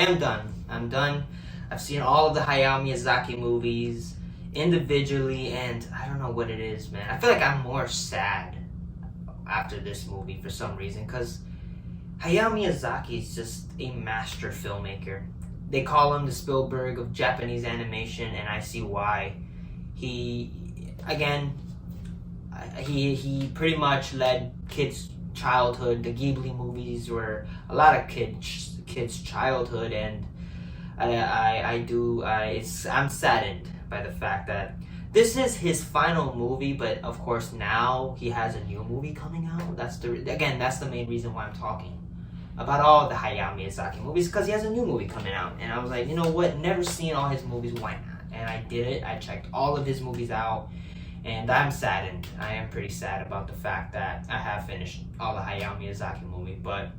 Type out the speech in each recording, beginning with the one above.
am done. I'm done. I've seen all of the Hayao Miyazaki movies individually, and I don't know what it is, man. I feel like I'm more sad after this movie for some reason, because Hayao Miyazaki is just a master filmmaker. They call him the Spielberg of Japanese animation, and I see why. He pretty much led kids' childhood. The Ghibli movies were a lot of kids' childhood, and I'm saddened by the fact that this is his final movie. But of course, now he has a new movie coming out. That's the main reason why I'm talking about all the Hayao Miyazaki movies, because he has a new movie coming out, and I was like, you know what? Never seen all his movies. Why not? And I did it. I checked all of his movies out, and I'm saddened. I am pretty sad about the fact that I have finished all the Hayao Miyazaki movie, but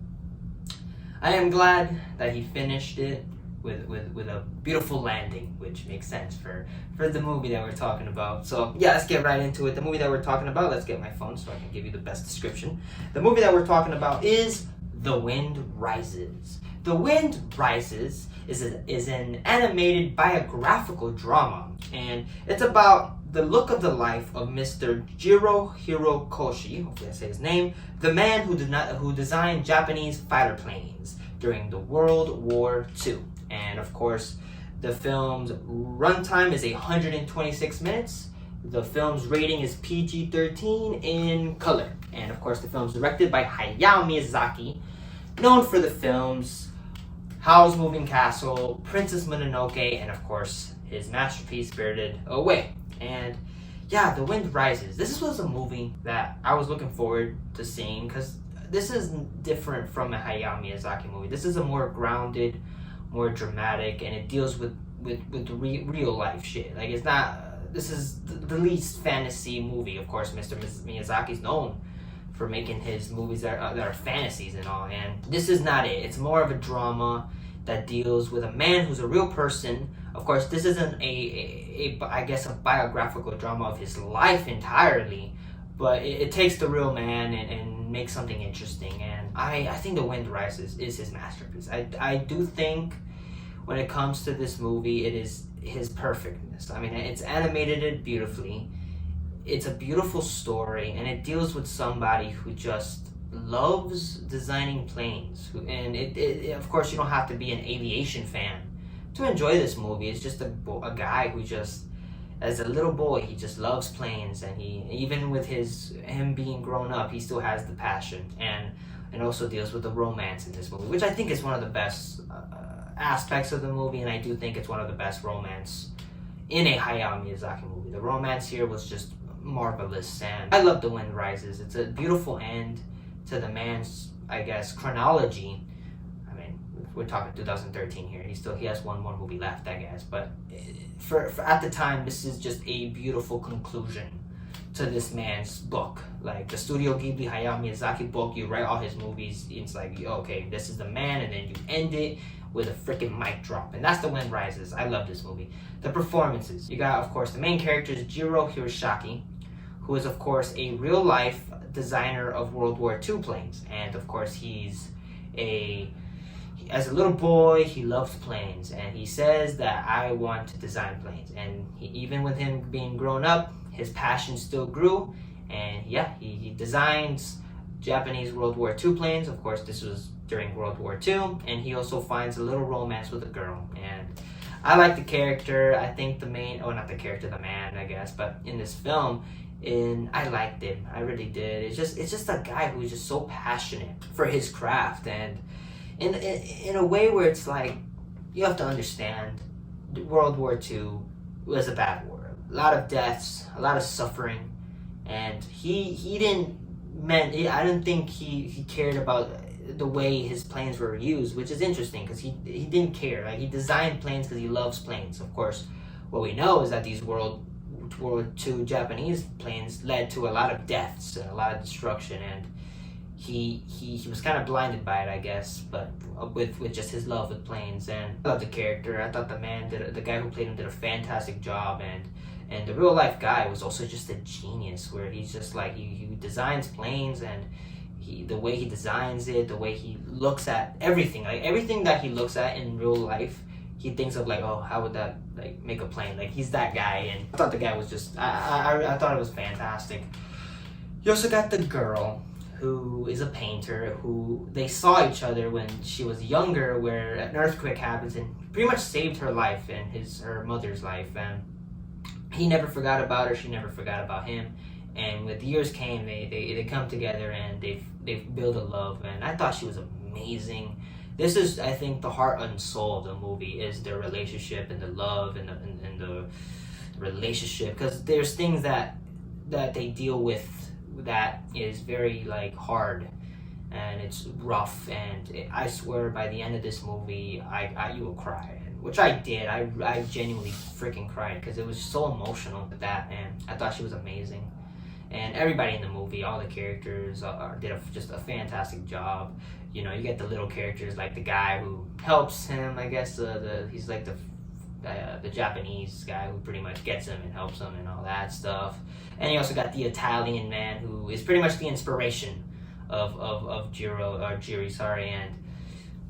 I am glad that he finished it with a beautiful landing, which makes sense for the movie that we're talking about. So yeah, let's get right into it. The movie that we're talking about, let's get my phone so I can give you the best description. The movie that we're talking about is The Wind Rises. The Wind Rises is an animated biographical drama, and it's about the look of the life of Mr. Jiro Hirokoshi, hopefully I say his name, the man who designed Japanese fighter planes during the World War II. And of course, the film's runtime is 126 minutes. The film's rating is PG-13 in color. And of course, the film's directed by Hayao Miyazaki, known for the films Howl's Moving Castle, Princess Mononoke, and of course, his masterpiece, Spirited Away. And yeah, The Wind Rises. This was a movie that I was looking forward to seeing, because this is different from a Hayao Miyazaki movie. This is a more grounded, more dramatic, and it deals with real life shit. Like, it's not, this is the least fantasy movie. Of course, Mr. Miyazaki's known for making his movies that are fantasies and all, and this is not it. It's more of a drama that deals with a man who's a real person. Of course, this isn't a biographical drama of his life entirely, but it takes the real man and makes something interesting. And I think The Wind Rises is his masterpiece. I do think when it comes to this movie, it is his perfectness. I mean, it's animated beautifully. It's a beautiful story, and it deals with somebody who just loves designing planes. And of course, you don't have to be an aviation fan to enjoy this movie. It's just a guy who just, as a little boy, he just loves planes, and he, even with him being grown up, he still has the passion, and also deals with the romance in this movie, which I think is one of the best aspects of the movie, and I do think it's one of the best romance in a Hayao Miyazaki movie. The romance here was just marvelous, and I love The Wind Rises. It's a beautiful end to the man's, I guess, chronology. I mean, we're talking 2013 here. He has one more movie left, I guess, but for at the time, this is just a beautiful conclusion to this man's book. Like the Studio Ghibli Hayao Miyazaki book, you write all his movies, it's like, okay, this is the man, and then you end it with a freaking mic drop. And that's The Wind Rises. I love this movie. The performances. You got, of course, the main character is Jiro Hiroshiki, who is, of course, a real-life designer of World War II planes. And, of course, as a little boy, he loves planes. And he says that, I want to design planes. And even with him being grown up, his passion still grew. And, yeah, he designs Japanese World War II planes. Of course, this was during World War II. And he also finds a little romance with a girl. And I like the character. I think the man, I guess. But in this film, I liked him. I really did. It's just a guy who's just so passionate for his craft, and in a way where it's like, you have to understand, World War II was a bad war. A lot of deaths, a lot of suffering, and I didn't think he cared about the way his planes were used, which is interesting, because he didn't care. Like, he designed planes because he loves planes. Of course, what we know is that these World War II Japanese planes led to a lot of deaths and a lot of destruction, and he was kind of blinded by it, I guess, but with just his love with planes. And I love the character. I thought the guy who played him did a fantastic job, and the real life guy was also just a genius, where he's just like, he designs planes, and the way he designs it, the way he looks at everything, like everything that he looks at in real life, he thinks of like, oh, how would that like make a plane? Like he's that guy, and I thought the guy was just, I thought it was fantastic. You also got the girl who is a painter, who they saw each other when she was younger, where an earthquake happens and pretty much saved her life and her mother's life, and he never forgot about her, she never forgot about him. And with years came, they come together and they've built a love, and I thought she was amazing. This is, I think, the heart and soul of the movie, is their relationship and the love and the relationship, because there's things that they deal with that is very like hard and it's rough, and I swear by the end of this movie you will cry, which I did. I genuinely freaking cried because it was so emotional with that, and I thought she was amazing. And everybody in the movie, all the characters did just a fantastic job. You know, you get the little characters like the guy who helps him, I guess he's like the Japanese guy who pretty much gets him and helps him and all that stuff. And you also got the Italian man who is pretty much the inspiration of Jiri, sorry,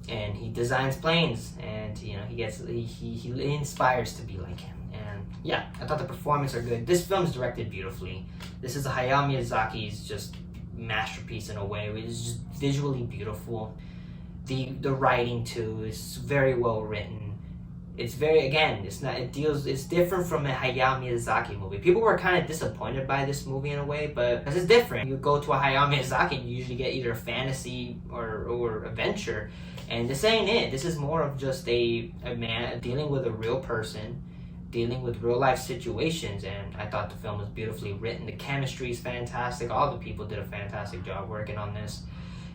and he designs planes, and you know he inspires to be like him. And yeah, I thought the performances are good. This film is directed beautifully. This is Hayao Miyazaki's just masterpiece in a way. It's just visually beautiful. The writing too is very well written. It's very, again, it's different from a Hayao Miyazaki movie. People were kind of disappointed by this movie in a way, but it's different. You go to a Hayao Miyazaki and you usually get either a fantasy or adventure, and this ain't it. This is more of just a man dealing with a real person, dealing with real life situations, and I thought the film was beautifully written. The chemistry is fantastic. All the people did a fantastic job working on this,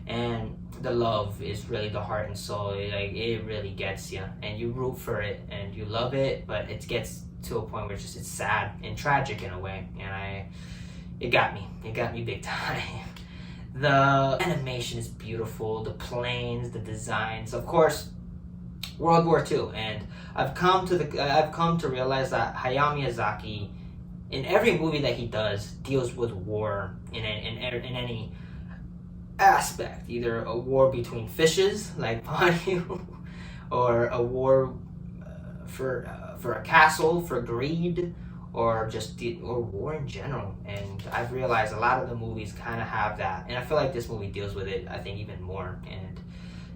and the love is really the heart and soul. It really gets you, and you root for it and you love it, but it gets to a point where it's sad and tragic in a way, and it got me big time. The animation is beautiful, the planes, the designs, of course, World War II, and I've come to realize that Hayao Miyazaki, in every movie that he does, deals with war in any aspect, either a war between fishes like Ponyo, or a war for a castle, for greed, or war in general. And I've realized a lot of the movies kind of have that, and I feel like this movie deals with it, I think, even more. And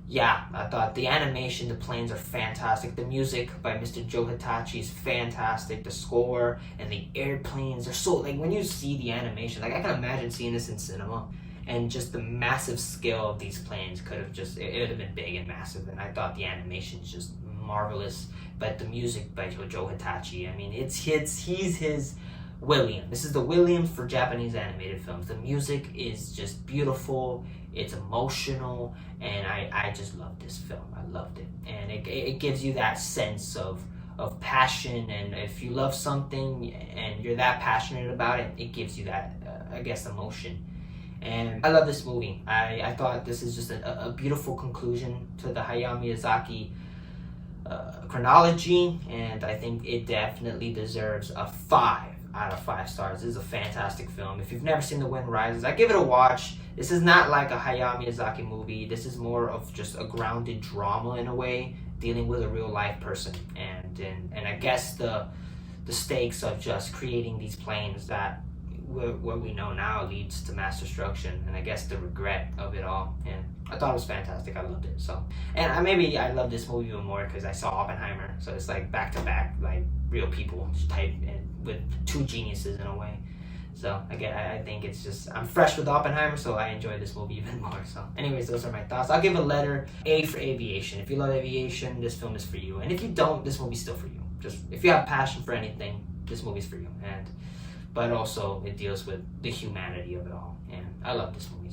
yeah, I thought the animation, the planes are fantastic. The music by Mr. Joe Hitachi is fantastic. The score and the airplanes are so, like, when you see the animation, like I can imagine seeing this in cinema, and just the massive scale of these planes it would have been big and massive. And I thought the animation is just marvelous. But the music by Joe Hitachi, I mean, he's his William. This is the Williams for Japanese animated films. The music is just beautiful, it's emotional, and I just loved this film. I loved it. And it gives you that sense of passion, and if you love something and you're that passionate about it, it gives you that, I guess, emotion. And I love this movie. I thought this is just a beautiful conclusion to the Hayao Miyazaki chronology, and I think it definitely deserves a 5 out of 5 stars. This is a fantastic film. If you've never seen The Wind Rises, I give it a watch. This is not like a Hayao Miyazaki movie. This is more of just a grounded drama in a way, dealing with a real life person, and I guess the stakes of just creating these planes that what we know now leads to mass destruction, and I guess the regret of it all. And I thought it was fantastic. I loved it. So, and I love this movie even more because I saw Oppenheimer. So it's like back to back, like real people type, and with two geniuses in a way. So again, I think it's just, I'm fresh with Oppenheimer, so I enjoy this movie even more. So anyways, those are my thoughts. I'll give a letter A for aviation. If you love aviation, this film is for you. And if you don't, this movie's still for you. Just if you have passion for anything, this movie's for you. But also it deals with the humanity of it all, and I love this movie.